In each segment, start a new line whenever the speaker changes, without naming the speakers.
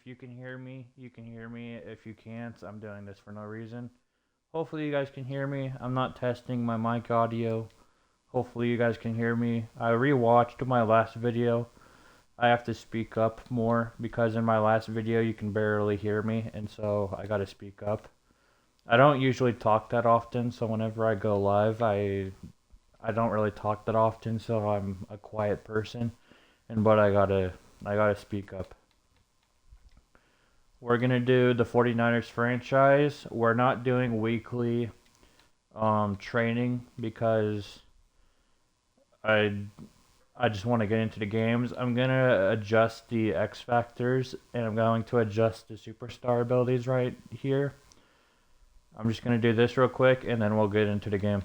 If you can hear me, you can hear me. If you can't, I'm doing this for no reason. Hopefully you guys can hear me. I'm not testing my mic audio. Hopefully you guys can hear me. I rewatched my last video. I have to speak up more because in my last video you can barely hear me, and so I gotta speak up. I don't usually talk that often, so whenever I go live, I don't really talk that often, so I'm a quiet person. But I gotta speak up. We're gonna do the 49ers franchise. We're not doing weekly training because I I just want to get into the games. I'm gonna adjust the X factors and I'm going to adjust the superstar abilities right here. I'm just gonna do this real quick and then we'll get into the game.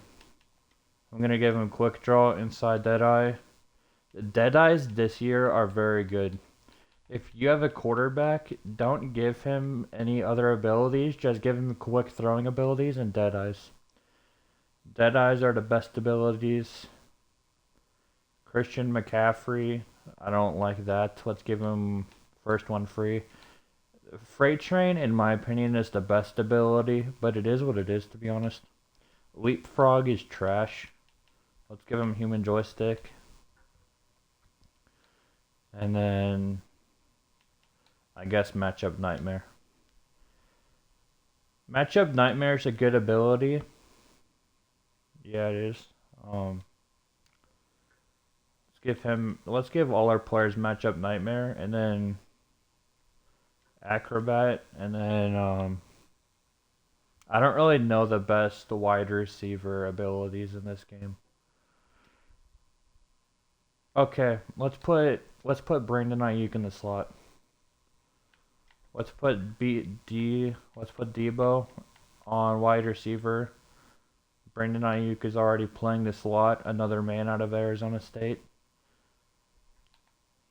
I'm gonna give him quick draw inside Deadeye. The Deadeyes this year are very good. If you have a quarterback, don't give him any other abilities. Just give him quick throwing abilities and Deadeyes. Deadeyes are the best abilities. Christian McCaffrey, I don't like that. Let's give him first one free. Freight Train, in my opinion, is the best ability, but it is what it is, to be honest. Leapfrog is trash. Let's give him Human Joystick. And then I guess Matchup Nightmare. Matchup Nightmare is a good ability. Yeah, it is. Let's give all our players Matchup Nightmare, and then Acrobat, and then I don't really know the best wide receiver abilities in this game. Okay, let's put Brandon Ayuk in the slot. Let's put Debo on wide receiver. Brandon Ayuk is already playing the slot, another man out of Arizona State.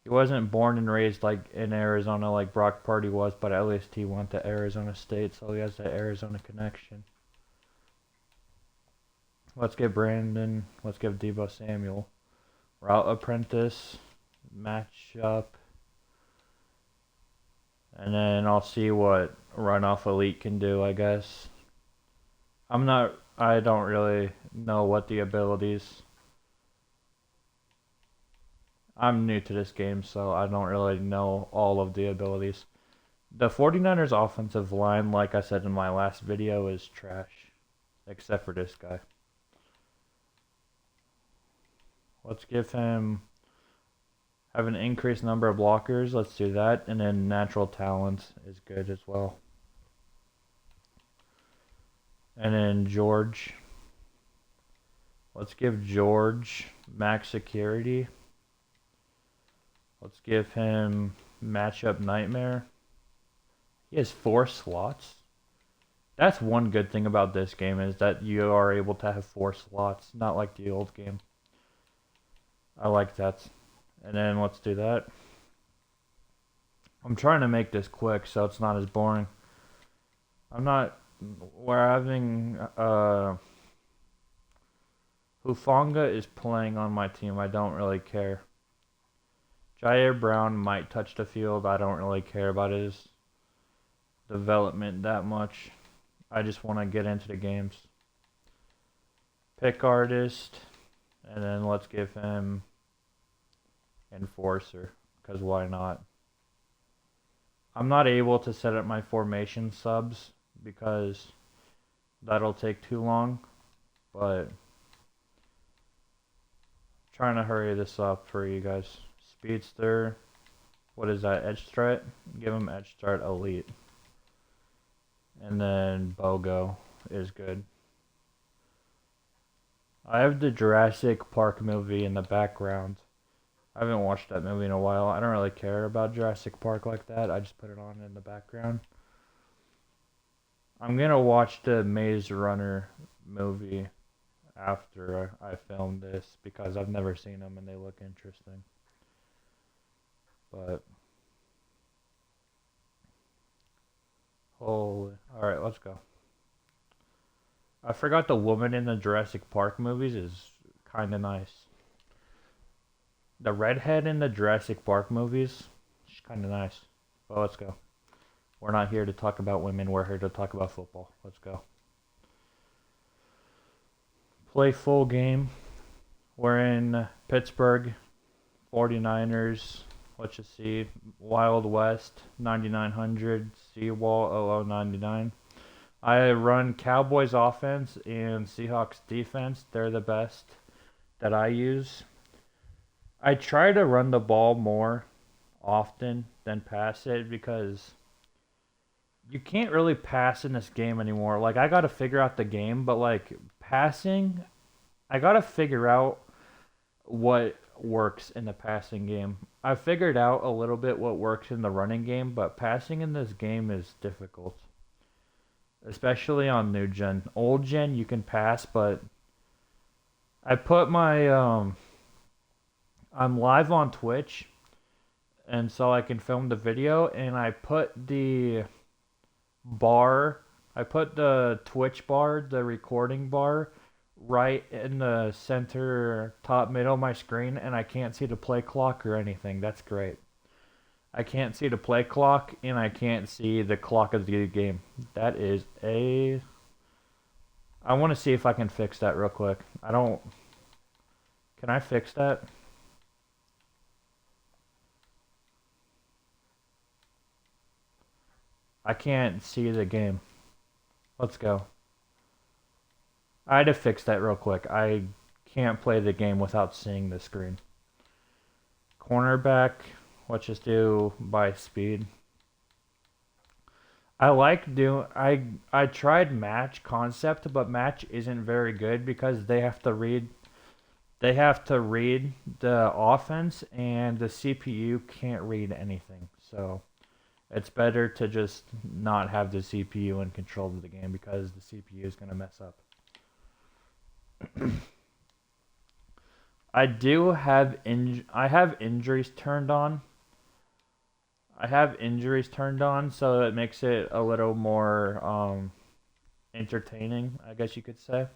He wasn't born and raised like in Arizona like Brock Purdy was, but at least he went to Arizona State, so he has the Arizona connection. Let's give Debo Samuel. Route Apprentice, matchup. And then I'll see what Runoff Elite can do, I guess. I don't really know what the abilities. I'm new to this game, so I don't really know all of the abilities. The 49ers offensive line, like I said in my last video, is trash. Except for this guy. Let's give him have an increased number of blockers. Let's do that. And then natural talent is good as well. And then George. Let's give George max security. Let's give him matchup nightmare. He has 4 slots. That's one good thing about this game is that you are able to have 4 slots, not like the old game. I like that. And then let's do that. I'm trying to make this quick so it's not as boring. We're having, Hufanga is playing on my team. I don't really care. Jair Brown might touch the field. I don't really care about his development that much. I just want to get into the games. Pick artist. And then let's give him enforcer, because why not? I'm not able to set up my formation subs because that'll take too long, but trying to hurry this up for you guys. Speedster, what is that, edge threat? Give him edge threat elite. And then BOGO is good. I have the Jurassic Park movie in the background. I haven't watched that movie in a while. I don't really care about Jurassic Park like that. I just put it on in the background. I'm gonna watch the Maze Runner movie after I film this because I've never seen them and they look interesting. But holy, all right, let's go. I forgot the woman in the Jurassic Park movies is kind of nice. The redhead in the Jurassic Park movies, she's kind of nice. Well, let's go. We're not here to talk about women. We're here to talk about football. Let's go. Play full game. We're in Pittsburgh, 49ers. Let's just see. Wild West, 9900. Seawall, 0099. I run Cowboys offense and Seahawks defense. They're the best that I use. I try to run the ball more often than pass it because you can't really pass in this game anymore. Like, I got to figure out the game, but like passing, I got to figure out what works in the passing game. I figured out a little bit what works in the running game, but passing in this game is difficult. Especially on new gen. Old gen you can pass, but I put my I'm live on Twitch and so I can film the video, and I put the bar, I put the Twitch bar, the recording bar, right in the center top middle of my screen, and I can't see the play clock or anything. That's great. I can't see the play clock, and I can't see the clock of the game. That is a... I want to see if I can fix that real quick. I don't... Can I fix that? I can't see the game. Let's go. I had to fix that real quick. I can't play the game without seeing the screen. Cornerback, let's just do by speed. I like doing I tried match concept, but match isn't very good because they have to read the offense, and the CPU can't read anything. So it's better to just not have the CPU in control of the game because the CPU is going to mess up. I have injuries turned on. So it makes it a little more entertaining, I guess you could say.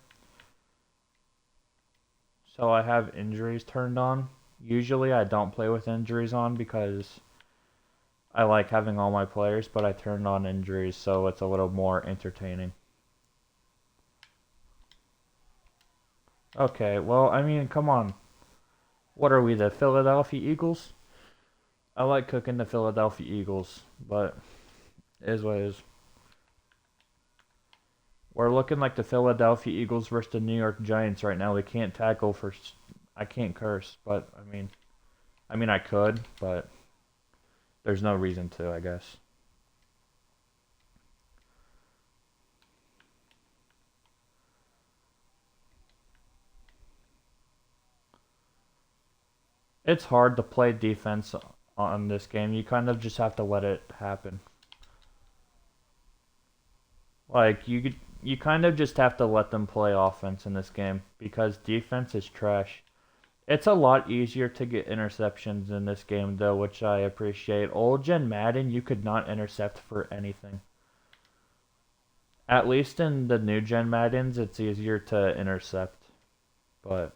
So I have injuries turned on. Usually I don't play with injuries on because I like having all my players, but I turned on injuries so it's a little more entertaining. Okay, well, I mean, come on. What are we, the Philadelphia Eagles? I like cooking the Philadelphia Eagles, but it is what it is. We're looking like the Philadelphia Eagles versus the New York Giants right now. We can't tackle for... I can't curse, but I mean I could, but there's no reason to, I guess. It's hard to play defense on this game. You kind of just have to let it happen. Like, you kind of just have to let them play offense in this game because defense is trash. It's a lot easier to get interceptions in this game, though, which I appreciate. Old Gen Madden, you could not intercept for anything. At least in the new Gen Maddens, it's easier to intercept. But...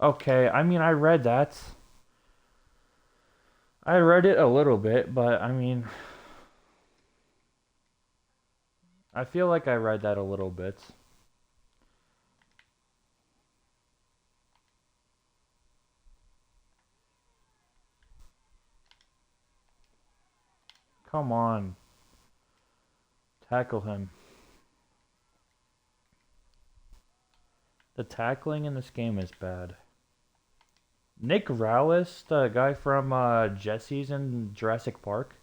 Okay, I mean, I read that. I read it a little bit, but I mean... I feel like I read that a little bit. Come on. Tackle him. The tackling in this game is bad. Nick Rallis, the guy from Jesse's in Jurassic Park.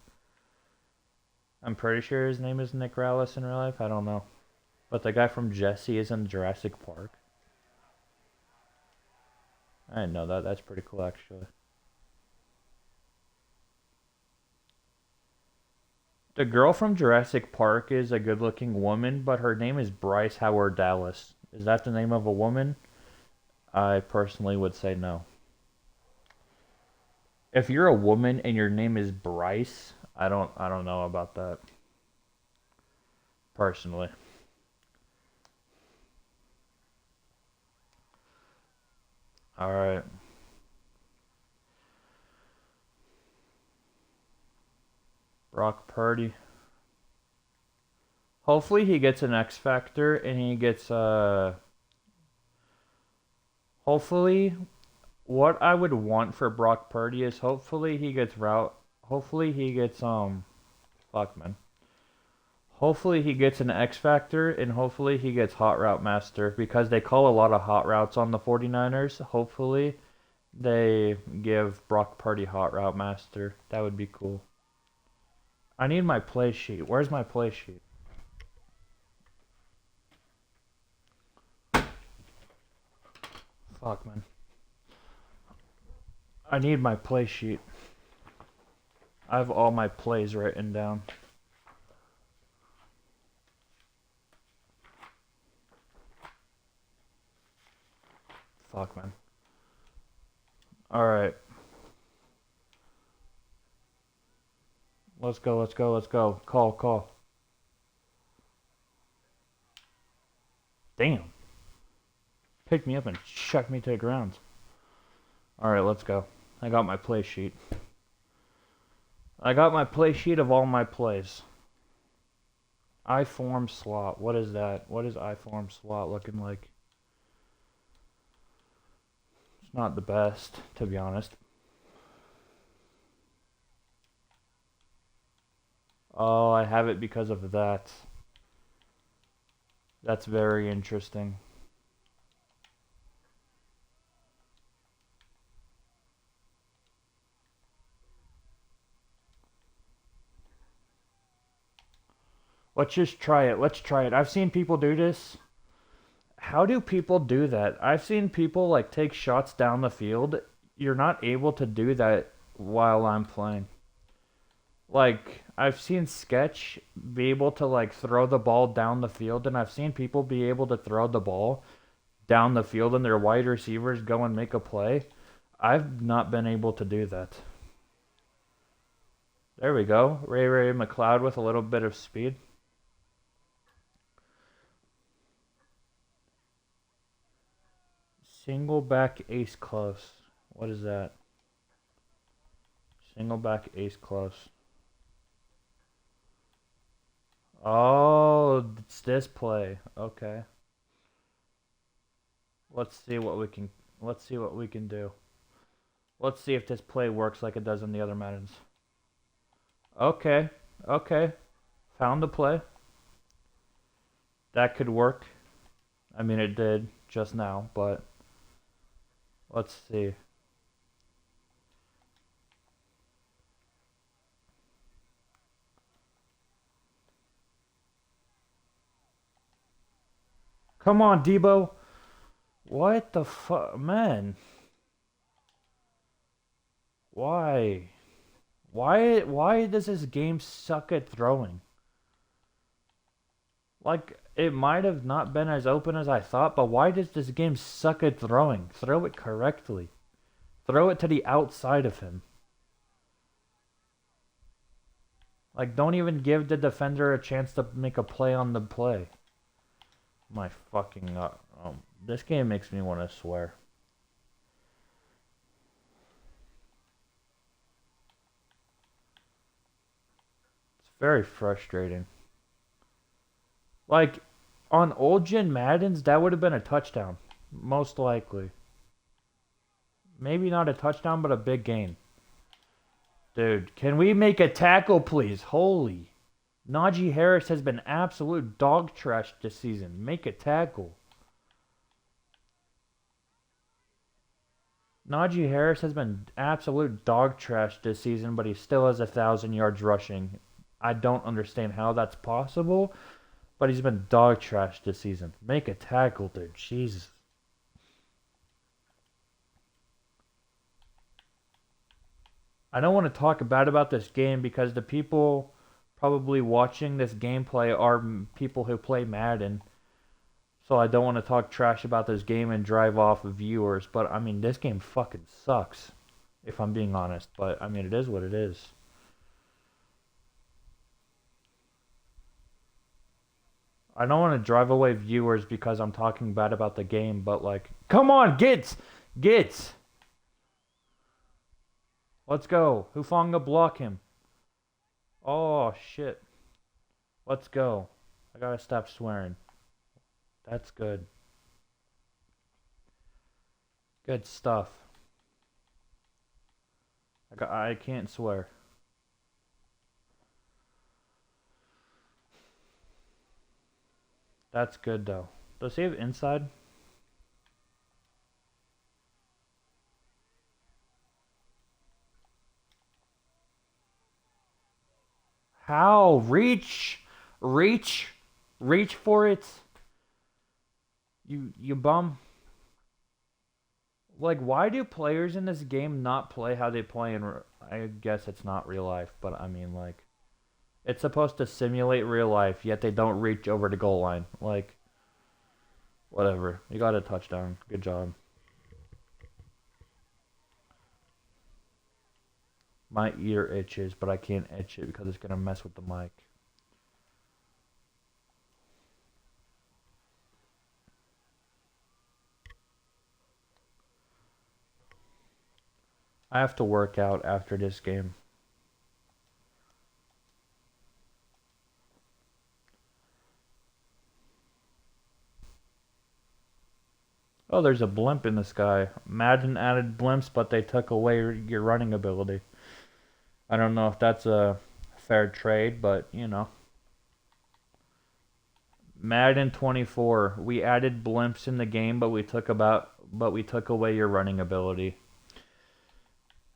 I'm pretty sure his name is Nick Rallis in real life. I don't know. But the guy from Jesse is in Jurassic Park. I didn't know that. That's pretty cool, actually. The girl from Jurassic Park is a good-looking woman, but her name is Bryce Howard Dallas. Is that the name of a woman? I personally would say no. If you're a woman and your name is Bryce, I don't know about that. Personally. All right. Brock Purdy. Hopefully he gets an X Factor and he gets hopefully what I would want for Brock Purdy is hopefully he gets fuck man. Hopefully he gets an X Factor and hopefully he gets Hot Route Master because they call a lot of hot routes on the 49ers. Hopefully they give Brock Purdy Hot Route Master. That would be cool. I need my play sheet. Where's my play sheet? Fuck, man. I need my play sheet. I have all my plays written down. Fuck, man. Alright. Let's go, let's go, let's go. Call, call. Damn. Pick me up and chuck me to the ground. Alright, let's go. I got my play sheet. I got my play sheet of all my plays. I-form slot. What is that? What is I-form slot looking like? It's not the best, to be honest. Oh, I have it because of that. That's very interesting. Let's just try it. Let's try it. I've seen people do this. How do people do that? I've seen people like take shots down the field. You're not able to do that while I'm playing. Like, I've seen Sketch be able to like throw the ball down the field, and I've seen people be able to throw the ball down the field and their wide receivers go and make a play. I've not been able to do that. There we go. Ray McLeod with a little bit of speed. Single back ace close. What is that? Single back ace close. Oh, it's this play. Okay. Let's see what we can do. Let's see if this play works like it does in the other Maddens. Okay. Okay. Found the play. That could work. I mean, it did just now, but let's see. Come on, Debo. What the fuck, man? Why? Why does this game suck at throwing? Like, it might have not been as open as I thought, but why does this game suck at throwing? Throw it correctly. Throw it to the outside of him. Like, don't even give the defender a chance to make a play on the play. My fucking... this game makes me want to swear. It's very frustrating. Like, on old gen Maddens, that would have been a touchdown. Most likely. Maybe not a touchdown, but a big gain. Dude, can we make a tackle, please? Holy. Najee Harris has been absolute dog trash this season. Make a tackle. Najee Harris has been absolute dog trash this season, but he still has 1,000 yards rushing. I don't understand how that's possible, but he's been dog trash this season. Make a tackle, dude. Jesus. I don't want to talk bad about this game because the people probably watching this gameplay are people who play Madden. So I don't want to talk trash about this game and drive off viewers. But, I mean, this game fucking sucks, if I'm being honest. But, I mean, it is what it is. I don't want to drive away viewers because I'm talking bad about the game. But, like, come on, Get. Let's go. Hufanga, block him. Oh, shit. Let's go. I gotta stop swearing. That's good. Good stuff. I can't swear. That's good though. Does he have inside? How? Reach! Reach! Reach for it! You bum. Like, why do players in this game not play how they play in... I guess it's not real life, but I mean, like... It's supposed to simulate real life, yet they don't reach over the goal line. Like... Whatever. You got a touchdown. Good job. My ear itches, but I can't itch it because it's going to mess with the mic. I have to work out after this game. Oh, there's a blimp in the sky. Madden added blimps, but they took away your running ability. I don't know if that's a fair trade, but you know. Madden 24. We added blimps in the game, but we took away your running ability.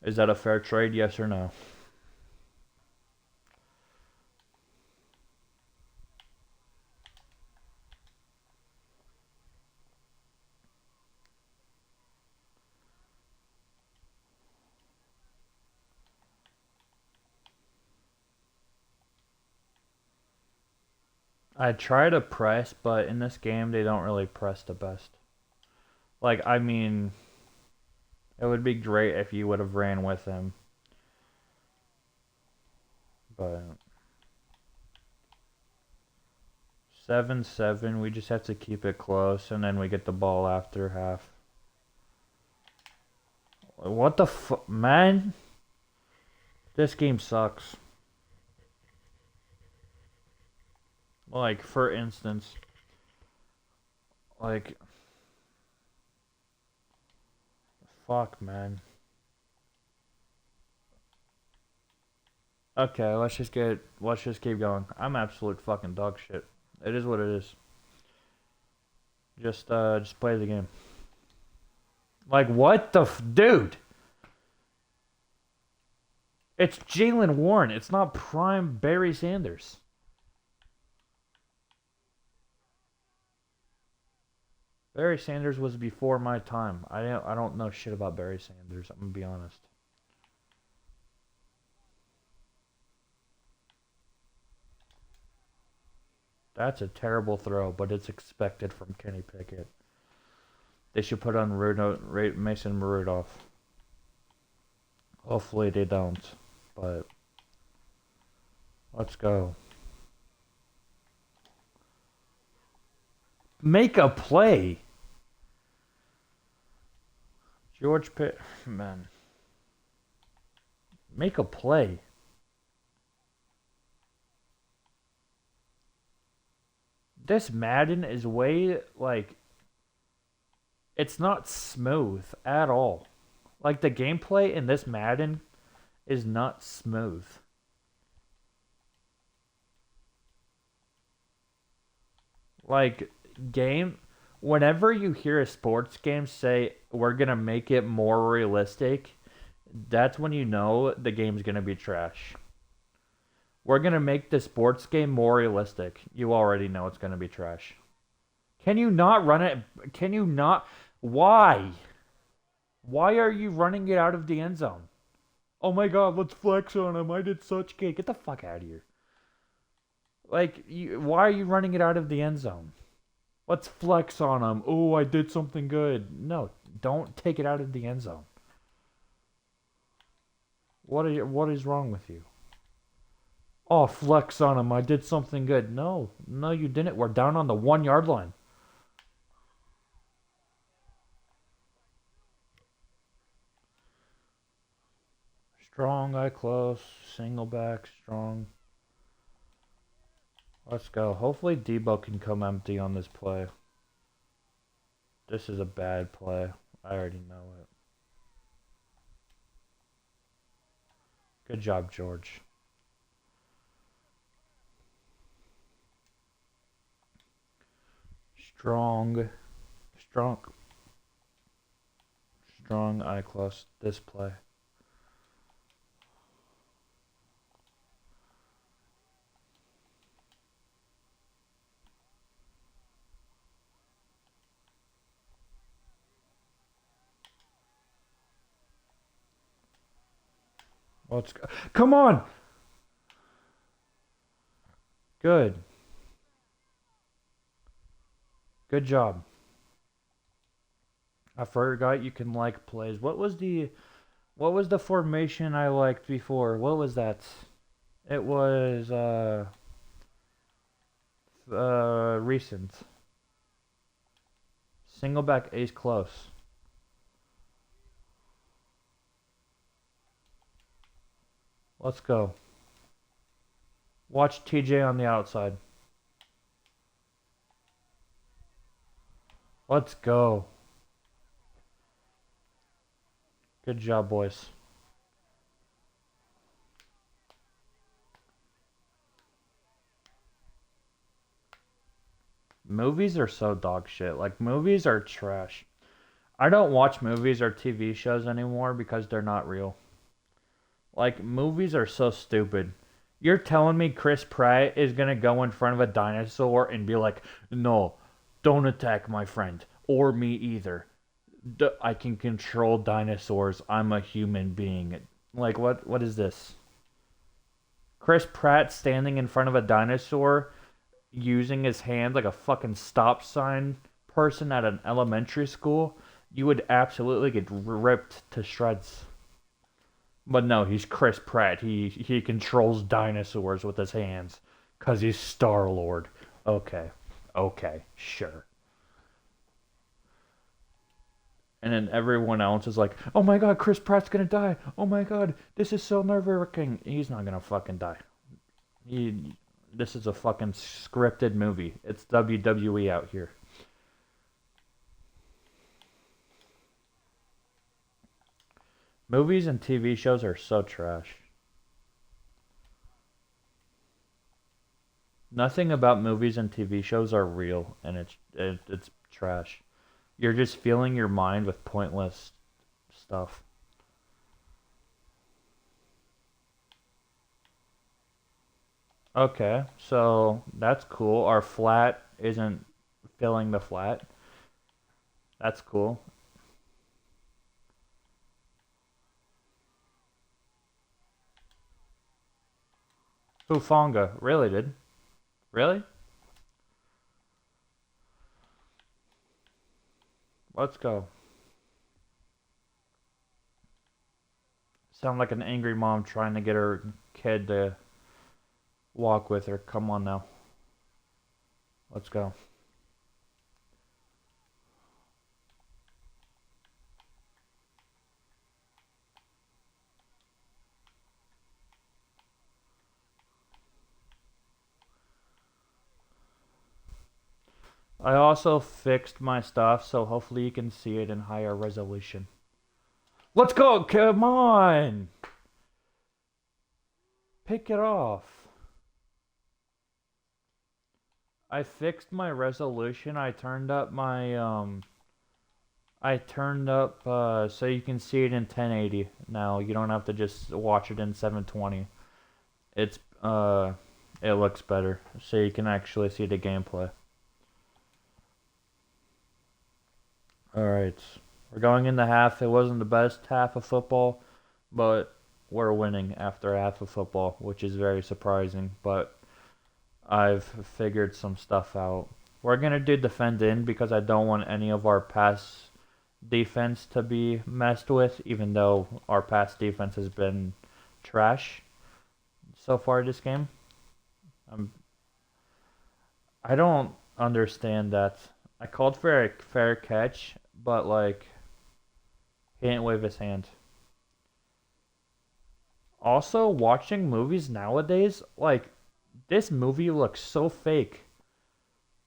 Is that a fair trade? Yes or no? I try to press, but in this game they don't really press the best. Like, I mean, it would be great if you would have ran with him. But 7-7, we just have to keep it close, and then we get the ball after half. What the fuck, man? This game sucks. Like, for instance, like, fuck, man. Okay, let's just keep going. I'm absolute fucking dog shit. It is what it is. Just play the game. Like, what the dude? It's Jalen Warren. It's not prime Barry Sanders. Barry Sanders was before my time. I don't know shit about Barry Sanders. I'm gonna be honest. That's a terrible throw, but it's expected from Kenny Pickett. They should put on Mason Rudolph. Hopefully they don't, but let's go. Make a play. George Pitt, man. Make a play. This Madden is way, like, it's not smooth at all. Like, the gameplay in this Madden is not smooth. Like, whenever you hear a sports game say, we're gonna make it more realistic, that's when you know the game's gonna be trash. We're gonna make the sports game more realistic. You already know it's gonna be trash. Can you not run it? Can you not? Why? Why are you running it out of the end zone? Oh my god, let's flex on him. I did such good. Get the fuck out of here. Like, why are you running it out of the end zone? Let's flex on him. Oh, I did something good. No, don't take it out of the end zone. What is wrong with you? Oh, flex on him. I did something good. No, you didn't. We're down on the 1 yard line. Strong, eye close, single back, strong. Let's go. Hopefully Debo can come empty on this play. This is a bad play. I already know it. Good job, George. Strong. Strong. Strong, eye close, this play. Let's go. Come on! Good. Good job. I forgot you can like plays. What was the formation I liked before? What was that? It was recent. Single back ace close. Let's go. Watch TJ on the outside. Let's go. Good job, boys. Movies are so dog shit. Like, movies are trash. I don't watch movies or TV shows anymore because they're not real. Like, movies are so stupid. You're telling me Chris Pratt is gonna go in front of a dinosaur and be like, no, don't attack my friend. Or me either. I can control dinosaurs. I'm a human being. Like, what is this? Chris Pratt standing in front of a dinosaur using his hand like a fucking stop sign person at an elementary school. You would absolutely get ripped to shreds. But no, he's Chris Pratt. He controls dinosaurs with his hands cuz he's Star-Lord. Okay. Okay, sure. And then everyone else is like, "Oh my god, Chris Pratt's going to die. Oh my god, this is so nerve-wracking." He's not going to fucking die. This is a fucking scripted movie. It's WWE out here. Movies and TV shows are so trash. Nothing about movies and TV shows are real, and it's trash. You're just filling your mind with pointless stuff. Okay, so that's cool. Our flat isn't filling the flat. That's cool. Hufanga really did. Really? Let's go. Sound like an angry mom trying to get her kid to walk with her. Come on now. Let's go. I also fixed my stuff, so hopefully you can see it in higher resolution. Let's go! Come on! Pick it off. I fixed my resolution. I turned up so you can see it in 1080 now. You don't have to just watch it in 720. It's it looks better so you can actually see the gameplay. All right. We're going in the half. It wasn't the best half of football, but we're winning after half of football, which is very surprising, but I've figured some stuff out. We're going to do defend in because I don't want any of our pass defense to be messed with, even though our pass defense has been trash so far this game. I'm, I don't understand that. I called for a fair catch, but like he didn't wave his hand. Also, watching movies nowadays, like, this movie looks so fake.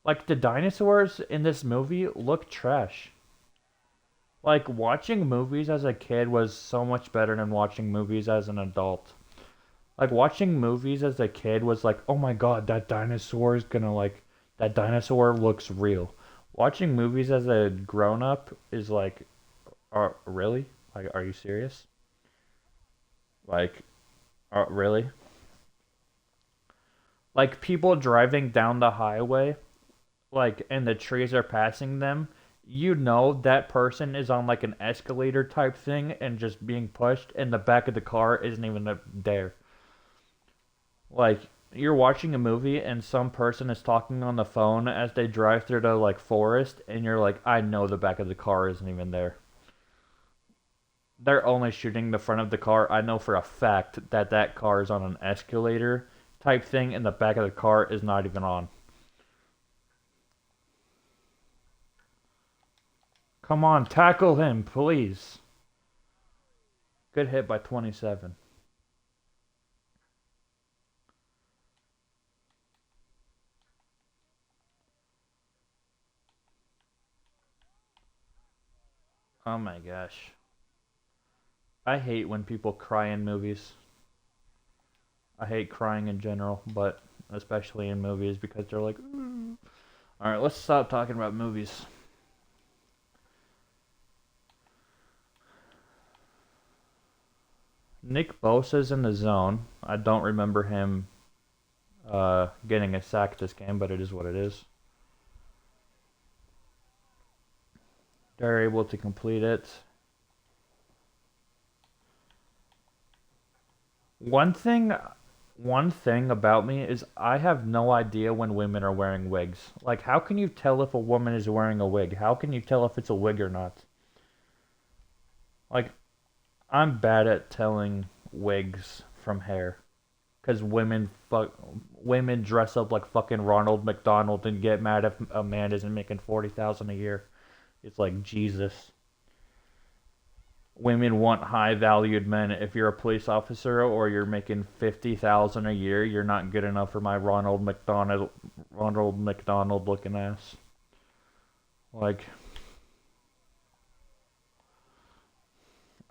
Like, the dinosaurs in this movie look trash. Like, watching movies as a kid was so much better than watching movies as an adult. Like, watching movies as a kid was like, oh my god, that dinosaur is gonna, like, that dinosaur looks real. Watching movies as a grown up is like, really? Like, are you serious? Like, really? Like, people driving down the highway, like, and the trees are passing them, you know that person is on, like, an escalator type thing and just being pushed, and the back of the car isn't even there. Like, you're watching a movie and some person is talking on the phone as they drive through the, like, forest, and you're like, I know the back of the car isn't even there. They're only shooting the front of the car. I know for a fact that that car is on an escalator type thing, and the back of the car is not even on. Come on, tackle him, please. Good hit by 27. Oh my gosh. I hate when people cry in movies. I hate crying in general, but especially in movies because they're like, "Ooh." All right, let's stop talking about movies. Nick Bosa's in the zone. I don't remember him getting a sack this game, but it is what it is. They're able to complete it. One thing one thing about me is I have no idea when women are wearing wigs. Like, how can you tell if a woman is wearing a wig? How can you tell if it's a wig or not? Like, I'm bad at telling wigs from hair. Because women dress up like fucking Ronald McDonald and get mad if a man isn't making 40,000 a year. It's like Jesus. Women want high valued men. If you're a police officer or you're making 50,000 a year, you're not good enough for my Ronald McDonald looking ass. Like,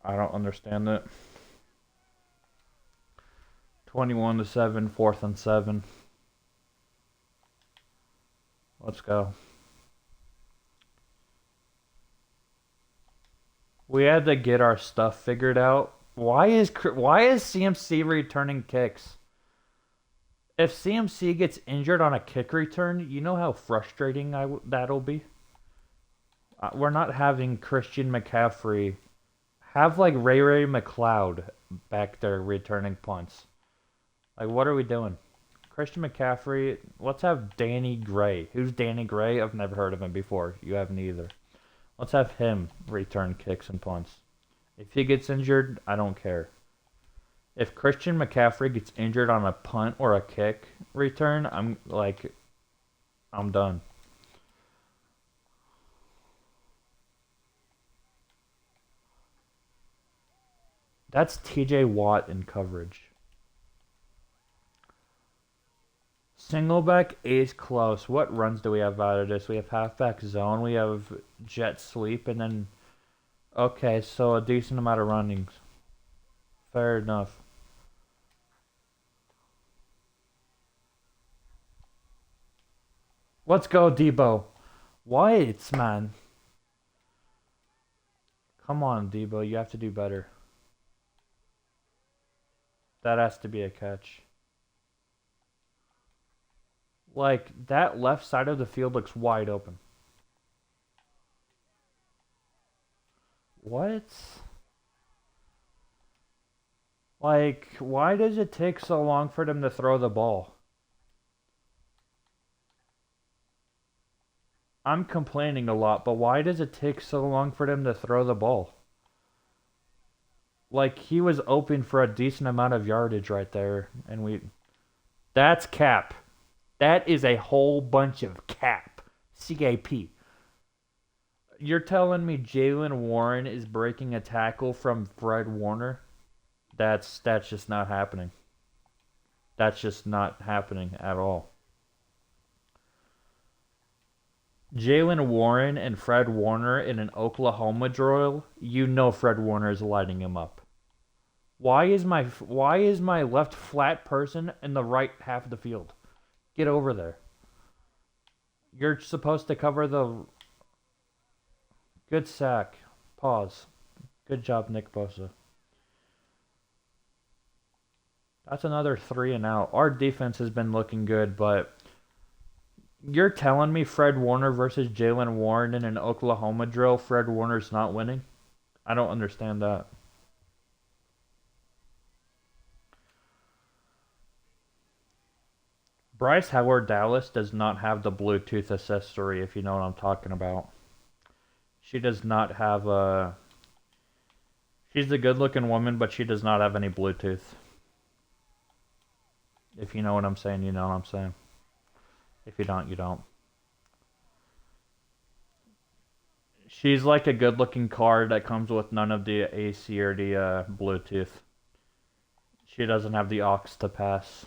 I don't understand it. 21 to 7, fourth and 7. Let's go. We had to get our stuff figured out. Why is CMC returning kicks? If CMC gets injured on a kick return, you know how frustrating that'll be. We're not having Christian McCaffrey. Have like Ray McLeod back there returning punts. Like, what are we doing? Christian McCaffrey. Let's have Danny Gray. Who's Danny Gray? I've never heard of him before. You haven't either. Let's have him return kicks and punts. If he gets injured, I don't care. If Christian McCaffrey gets injured on a punt or a kick return, I'm done. That's TJ Watt in coverage. Singleback is close. What runs do we have out of this? We have halfback zone, we have jet sweep, and then... Okay, so a decent amount of runnings. Fair enough. Let's go, Debo. Whites, man. Come on, Debo. You have to do better. That has to be a catch. Like, that left side of the field looks wide open. What? Like, why does it take so long for them to throw the ball? I'm complaining a lot, but why does it take so long for them to throw the ball? Like, he was open for a decent amount of yardage right there, and we... That's cap. That is a whole bunch of cap. C-A-P. You're telling me Jalen Warren is breaking a tackle from Fred Warner? That's just not happening. That's just not happening at all. Jalen Warren and Fred Warner in an Oklahoma drill, you know Fred Warner is lighting him up. Why is my left flat person in the right half of the field? Get over there. You're supposed to cover the good sack. Pause. Good job, Nick Bosa. That's another 3-and-out. Our defense has been looking good, but you're telling me Fred Warner versus Jalen Warren in an Oklahoma drill, Fred Warner's not winning? I don't understand that. Bryce Howard Dallas does not have the Bluetooth accessory, if you know what I'm talking about. She does not have a. She's a good looking woman, but she does not have any Bluetooth. If you know what I'm saying, you know what I'm saying. If you don't, you don't. She's like a good looking car that comes with none of the AC or the Bluetooth. She doesn't have the aux to pass.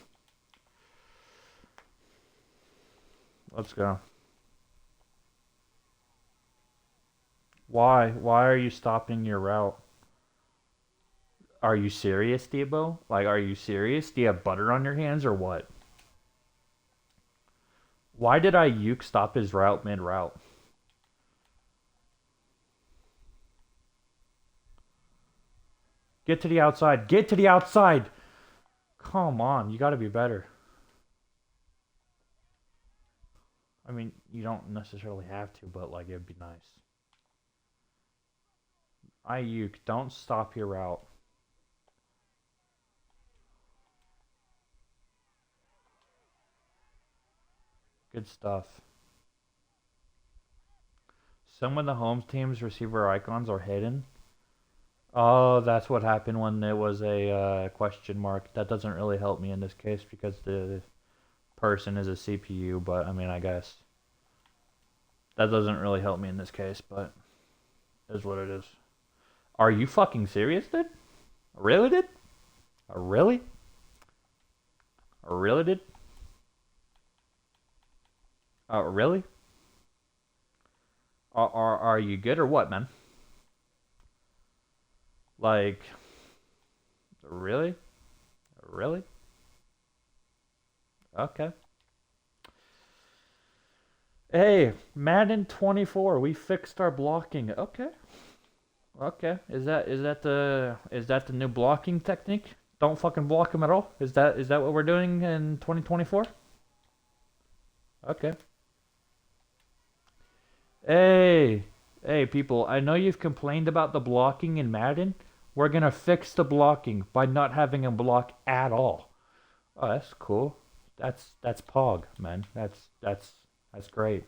Let's go. Why? Why are you stopping your route? Are you serious, Debo? Like, are you serious? Do you have butter on your hands or what? Why did Ayuk stop his route mid-route? Get to the outside. Get to the outside. Come on, you got to be better. I mean, you don't necessarily have to, but like it'd be nice. Ayuk, don't stop your route. Good stuff. Some of the home team's receiver icons are hidden. Oh, that's what happened when it was a question mark. That doesn't really help me in this case because the person is a CPU, but I mean, I guess that doesn't really help me in this case, but it is what it is. Are you fucking serious, dude? Really, dude? Really? Really, dude? Really? Are you good or what, man? Like, really? Really? Okay. Hey, Madden 24, we fixed our blocking. Okay. Okay. Is that the new blocking technique? Don't fucking block him at all? Is that what we're doing in 2024? Okay. Hey, hey, people, I know you've complained about the blocking in Madden. We're gonna fix the blocking by not having him block at all. Oh, that's cool. That's Pog, man. That's great.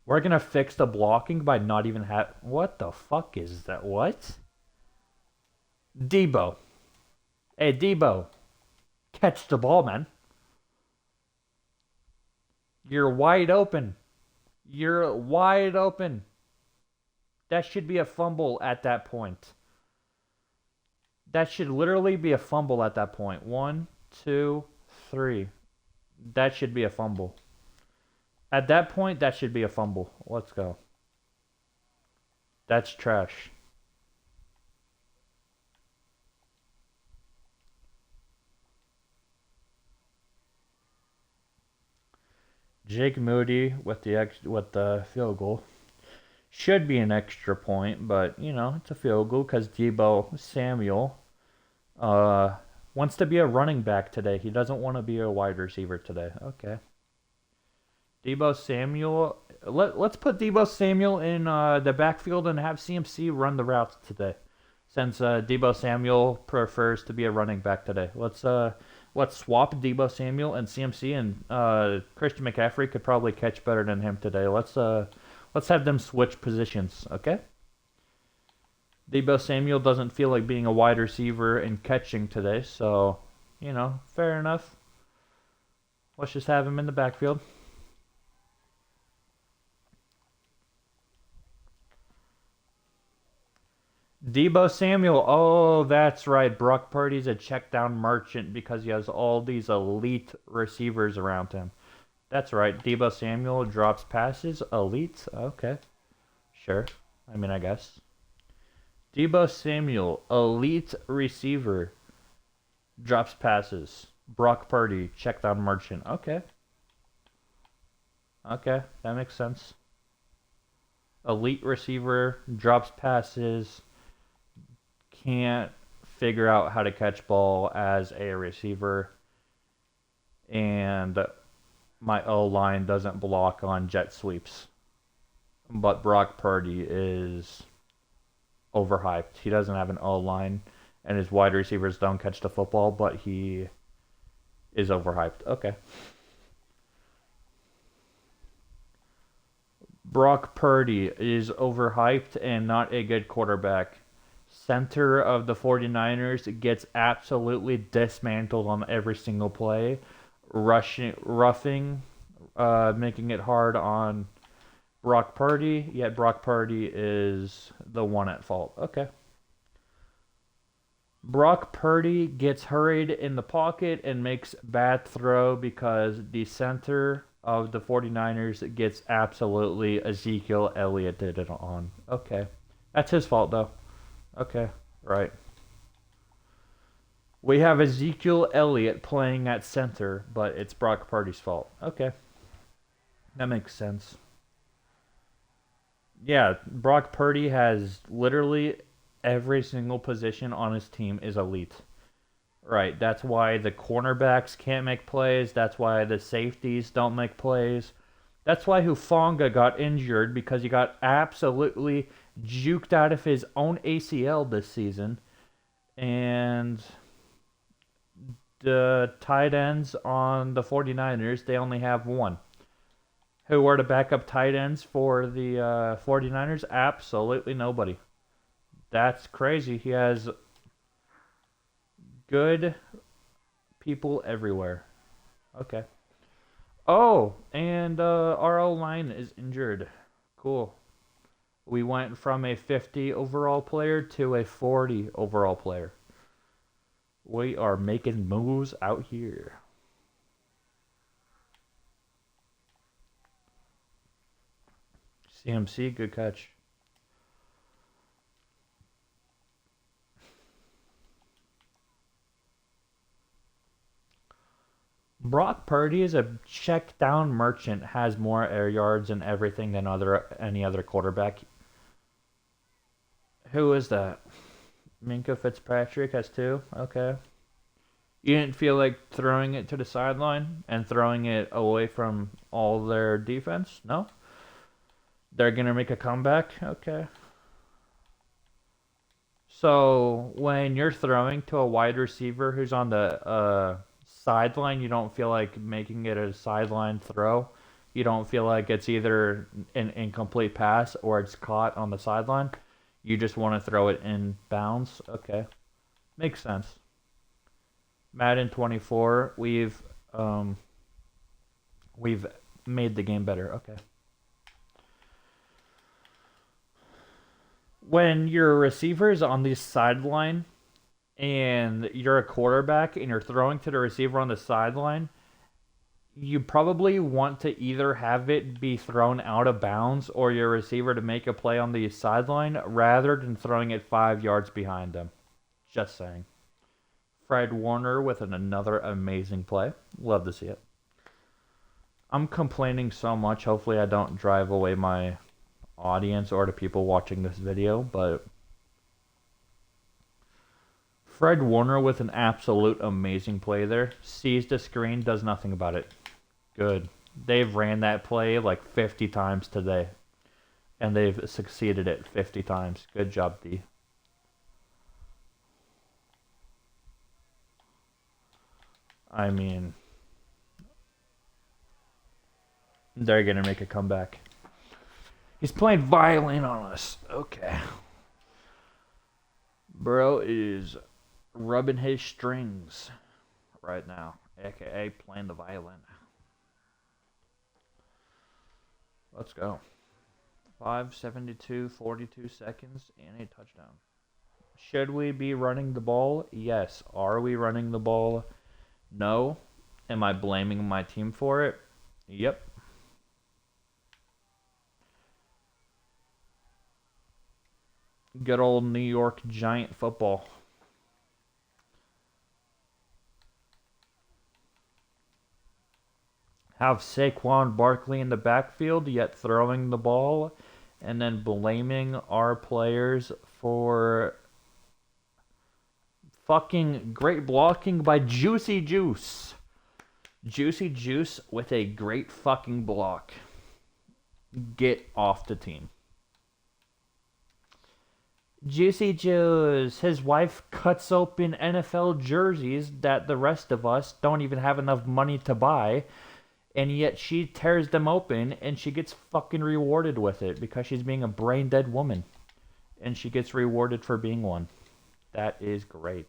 We're gonna fix the blocking by not even have. What the fuck is that? What? Debo. Hey, Debo, catch the ball, man. You're wide open. You're wide open. That should be a fumble at that point. That should literally be a fumble at that point. One, two, three. That should be a fumble. At that point, that should be a fumble. Let's go. That's trash. Jake Moody with the field goal should be an extra point, but you know it's a field goal because Debo Samuel uh wants to be a running back today. He doesn't want to be a wide receiver today. Okay. Debo Samuel. Let's put Debo Samuel in the backfield and have CMC run the routes today. Since Debo Samuel prefers to be a running back today. Let's swap Debo Samuel and CMC, and Christian McCaffrey could probably catch better than him today. Let's have them switch positions, okay? Debo Samuel doesn't feel like being a wide receiver and catching today, so fair enough. Let's just have him in the backfield. Debo Samuel. Oh, that's right. Brock Purdy's a check down merchant because he has all these elite receivers around him. That's right. Debo Samuel drops passes. Elite. Okay. Sure. I mean, I guess. Debo Samuel, elite receiver, drops passes. Brock Purdy, check down merchant. Okay. Okay. That makes sense. Elite receiver, drops passes, can't figure out how to catch ball as a receiver, and my O line doesn't block on jet sweeps. But Brock Purdy is overhyped. He doesn't have an O line, and his wide receivers don't catch the football, but he is overhyped. Okay. Brock Purdy is overhyped and not a good quarterback. Center of the 49ers gets absolutely dismantled on every single play, roughing, making it hard on Brock Purdy, yet Brock Purdy is the one at fault. Okay. Brock Purdy gets hurried in the pocket and makes bad throw because the center of the 49ers gets absolutely Ezekiel Elliott did it on. Okay. That's his fault, though. Okay. Right. We have Ezekiel Elliott playing at center, but it's Brock Purdy's fault. Okay. That makes sense. Yeah, Brock Purdy has literally every single position on his team is elite. Right, that's why the cornerbacks can't make plays. That's why the safeties don't make plays. That's why Hufanga got injured because he got absolutely juked out of his own ACL this season. And the tight ends on the 49ers, they only have one. Who are the backup tight ends for the 49ers? Absolutely nobody. That's crazy. He has good people everywhere. Okay. Oh, and our O-line is injured. Cool. We went from a 50 overall player to a 40 overall player. We are making moves out here. CMC, good catch. Brock Purdy is a check down merchant, has more air yards and everything than any other quarterback. Who is that? Minka Fitzpatrick has two? Okay. You didn't feel like throwing it to the sideline and throwing it away from all their defense? No? They're going to make a comeback? Okay. So when you're throwing to a wide receiver who's on the sideline, you don't feel like making it a sideline throw. You don't feel like it's either an incomplete pass or it's caught on the sideline. You just want to throw it in bounds. Okay. Makes sense. Madden 24, we've made the game better. Okay. When your receiver is on the sideline and you're a quarterback and you're throwing to the receiver on the sideline, you probably want to either have it be thrown out of bounds or your receiver to make a play on the sideline rather than throwing it 5 yards behind them. Just saying. Fred Warner with another amazing play. Love to see it. I'm complaining so much. Hopefully I don't drive away my audience or the people watching this video, but Fred Warner with an absolute amazing play there. Sees the screen, does nothing about it. Good. They've ran that play like 50 times today, and they've succeeded it 50 times. Good job, D. I mean, they're going to make a comeback. He's playing violin on us. Okay. Bro is rubbing his strings right now, aka playing the violin. Let's go. 5:72, 42 seconds, and a touchdown. Should we be running the ball? Yes. Are we running the ball? No. Am I blaming my team for it? Yep. Good old New York Giant football. Have Saquon Barkley in the backfield, yet throwing the ball, and then blaming our players for fucking great blocking by Juicy Juice. Juicy Juice with a great fucking block. Get off the team. Juicy Juice. His wife cuts open NFL jerseys that the rest of us don't even have enough money to buy. And yet she tears them open and she gets fucking rewarded with it because she's being a brain dead woman. And she gets rewarded for being one. That is great.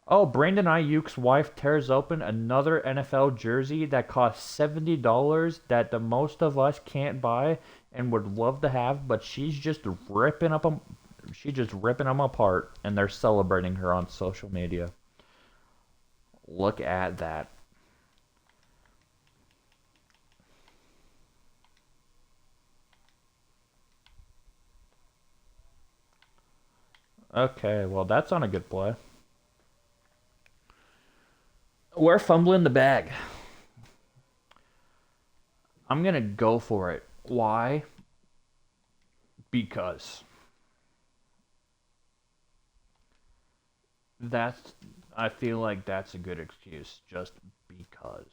Oh, Brandon Ayuk's wife tears open another NFL jersey that costs $70 that the most of us can't buy and would love to have, but she's just ripping them apart, and they're celebrating her on social media. Look at that. Okay, well that's on a good play. We're fumbling the bag. I'm gonna go for it. Why? Because that's. I feel like that's a good excuse. Just because.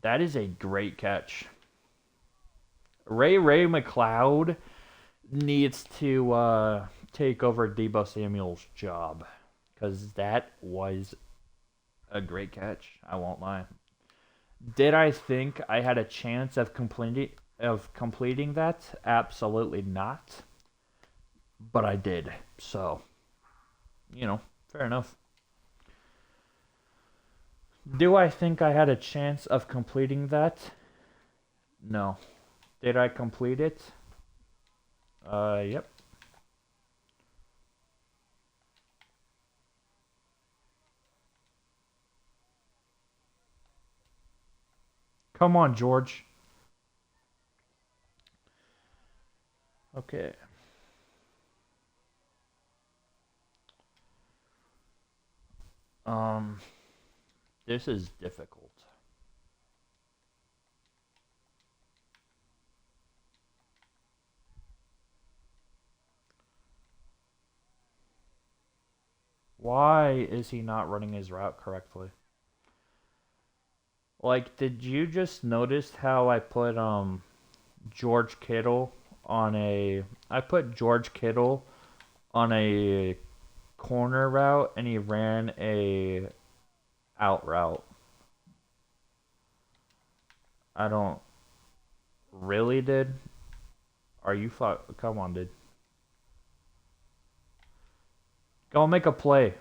That is a great catch. Ray McLeod needs to take over Debo Samuel's job because that was a great catch. I won't lie. Did I think I had a chance of completing that? Absolutely not. But I did. So, fair enough. Do I think I had a chance of completing that? No. Did I complete it? Yep. Come on, George. Okay. Um, this is difficult. Why is he not running his route correctly? Like, did you just notice how George Kittle I put George Kittle on a corner route and he ran a out route. I don't really did. Are you come on, dude. Go make a play.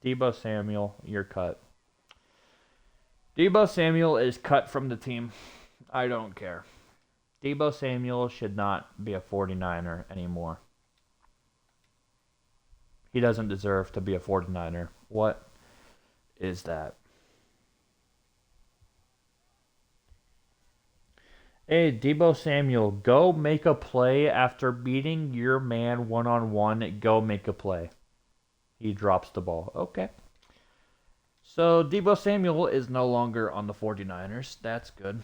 Debo Samuel, you're cut. Debo Samuel is cut from the team. I don't care. Debo Samuel should not be a 49er anymore. He doesn't deserve to be a 49er. What is that? Hey, Debo Samuel, go make a play after beating your man one-on-one. Go make a play. He drops the ball. Okay. So Debo Samuel is no longer on the 49ers. That's good.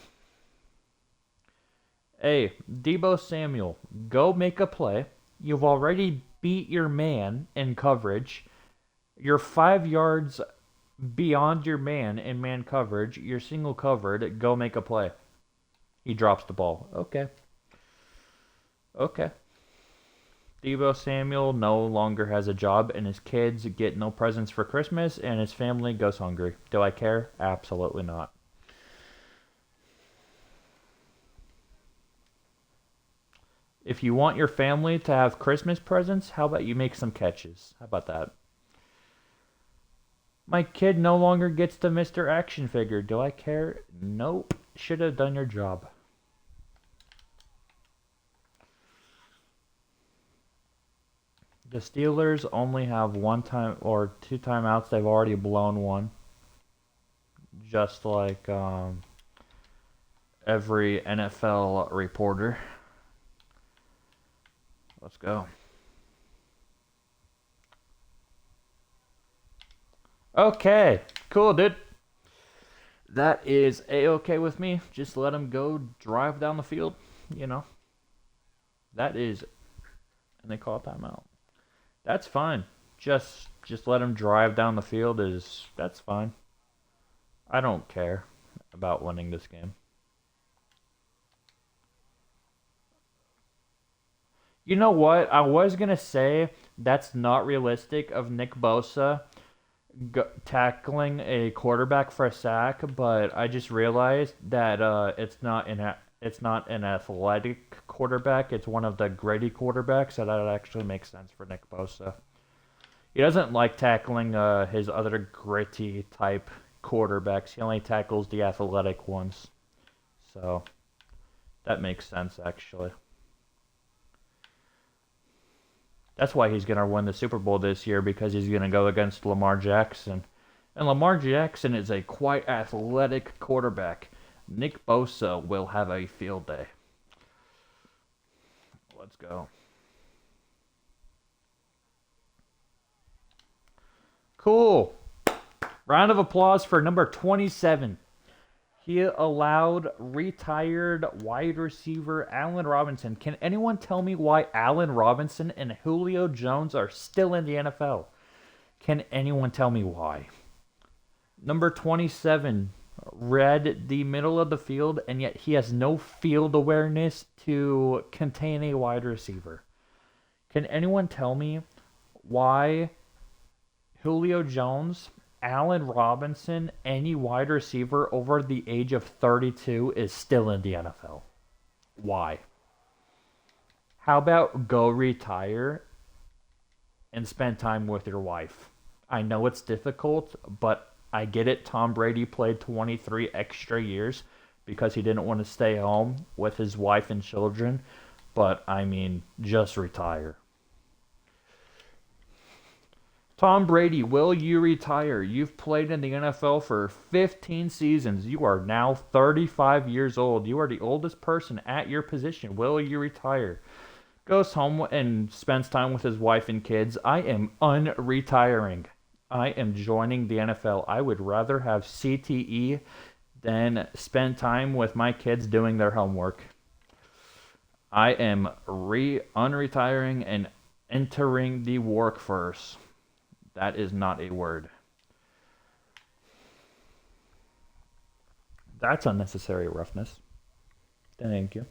Hey, Debo Samuel, go make a play. You've already beat your man in coverage. You're 5 yards beyond your man in man coverage. You're single covered. Go make a play. He drops the ball. Okay. Okay. Debo Samuel no longer has a job, and his kids get no presents for Christmas, and his family goes hungry. Do I care? Absolutely not. If you want your family to have Christmas presents, how about you make some catches? How about that? My kid no longer gets the Mr. Action figure. Do I care? Nope. Should have done your job. The Steelers only have one time or two timeouts. They've already blown one. Just like every NFL reporter. Let's go. Okay, cool, dude. That is a-okay with me. Just let him go drive down the field. You know, that is, and they call timeout. That's fine. Just let him drive down the field. That's fine. I don't care about winning this game. You know what? I was gonna say that's not realistic of Nick Bosa tackling a quarterback for a sack, but I just realized that it's not an athletic quarterback. It's one of the gritty quarterbacks, so that actually makes sense for Nick Bosa. He doesn't like tackling his other gritty type quarterbacks. He only tackles the athletic ones. So that makes sense actually. That's why he's going to win the Super Bowl this year, because he's going to go against Lamar Jackson. And Lamar Jackson is a quite athletic quarterback. Nick Bosa will have a field day. Let's go. Cool. Round of applause for number 27. He allowed retired wide receiver Allen Robinson. Can anyone tell me why Allen Robinson and Julio Jones are still in the NFL? Can anyone tell me why? Number 27 read the middle of the field, and yet he has no field awareness to contain a wide receiver. Can anyone tell me why Julio Jones, Allen Robinson, any wide receiver over the age of 32 is still in the NFL? Why? How about go retire and spend time with your wife? I know it's difficult, but I get it. Tom Brady played 23 extra years because he didn't want to stay home with his wife and children. But, I mean, just retire. Tom Brady, will you retire? You've played in the NFL for 15 seasons. You are now 35 years old. You are the oldest person at your position. Will you retire? Goes home and spends time with his wife and kids. I am unretiring. I am joining the NFL. I would rather have CTE than spend time with my kids doing their homework. I am unretiring and entering the workforce. That is not a word. That's unnecessary roughness. Thank you.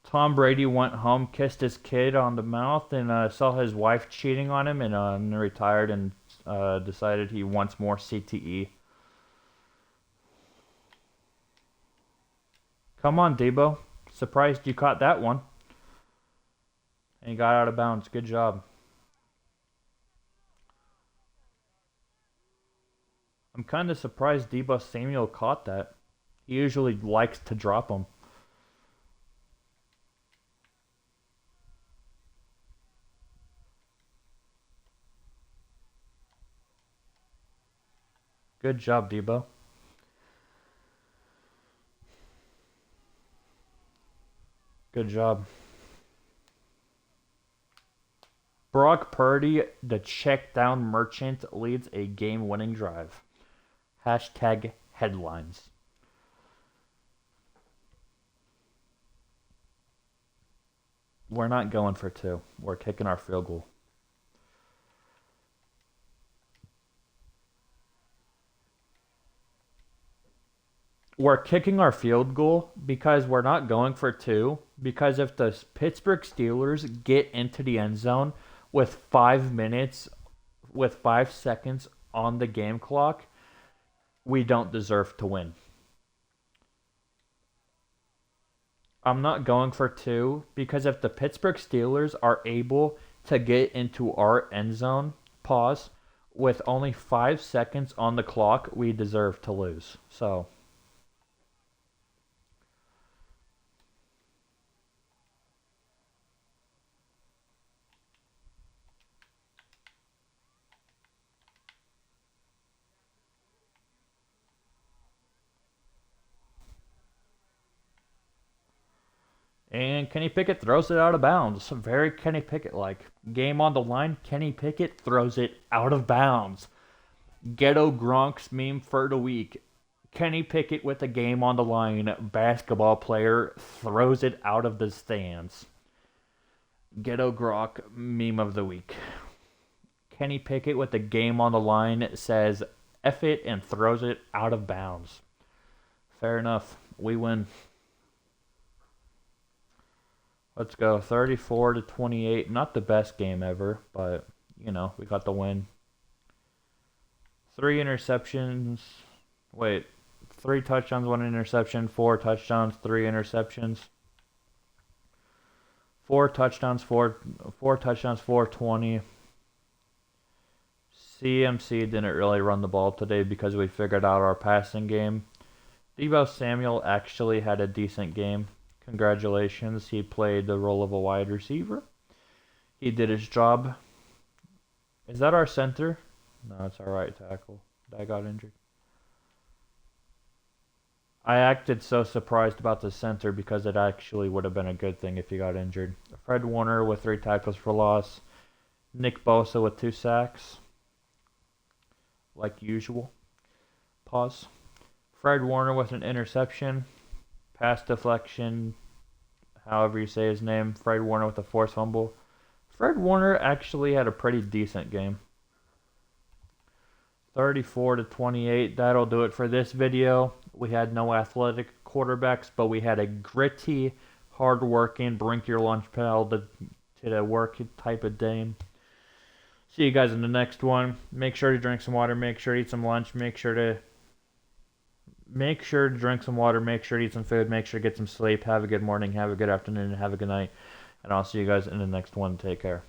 Tom Brady went home, kissed his kid on the mouth, and saw his wife cheating on him, and retired and decided he wants more CTE. Come on, Debo. Surprised you caught that one. And he got out of bounds. Good job. I'm kind of surprised Debo Samuel caught that. He usually likes to drop them. Good job, Debo. Good job. Brock Purdy, the check down merchant, leads a game-winning drive. Hashtag headlines. We're not going for two. We're kicking our field goal. We're kicking our field goal because we're not going for two. Because if the Pittsburgh Steelers get into the end zone with 5 minutes, with 5 seconds on the game clock, we don't deserve to win. I'm not going for 2 because if the Pittsburgh Steelers are able to get into our end zone, pause, with only 5 seconds on the clock, we deserve to lose. So, and Kenny Pickett throws it out of bounds. Very Kenny Pickett like. Game on the line, Kenny Pickett throws it out of bounds. Ghetto Gronk's meme for the week. Kenny Pickett with the game on the line. Basketball player throws it out of the stands. Ghetto Gronk meme of the week. Kenny Pickett with the game on the line says F it and throws it out of bounds. Fair enough. We win. Let's go 34-28. Not the best game ever, but we got the win. 3 interceptions. Wait, 3 touchdowns, 1 interception, 4 touchdowns, 3 interceptions. 420. CMC didn't really run the ball today because we figured out our passing game. Deebo Samuel actually had a decent game. Congratulations, he played the role of a wide receiver. He did his job. Is that our center? No, it's our right tackle. I got injured. I acted so surprised about the center because it actually would have been a good thing if he got injured. Fred Warner with 3 tackles for loss. Nick Bosa with 2 sacks. Like usual. Pause. Fred Warner with an interception. Pass deflection. However you say his name. Fred Warner with a forced fumble. Fred Warner actually had a pretty decent game. 34-28. That'll do it for this video. We had no athletic quarterbacks, but we had a gritty, hard-working, bring your lunch pail to the work type of game. See you guys in the next one. Make sure to drink some water. Make sure to eat some lunch. Make sure to drink some water. Make sure to eat some food. Make sure to get some sleep. Have a good morning. Have a good afternoon. Have a good night. And I'll see you guys in the next one. Take care.